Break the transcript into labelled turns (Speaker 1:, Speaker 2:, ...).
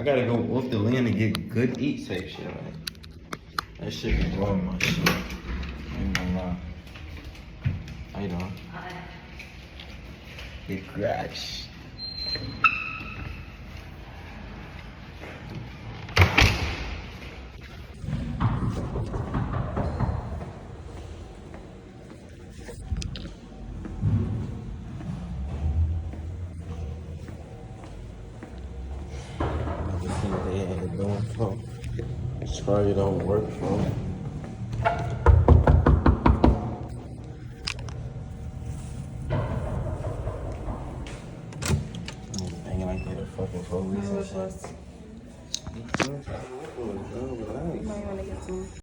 Speaker 1: I gotta go off the land and get good eat safe shit, right? That shit be blowing my shit. I ain't gonna lie. How you doing? Get grass. They ain't doing for. This probably don't work for. Hanging like they the fucking police and shit. You might want to get some.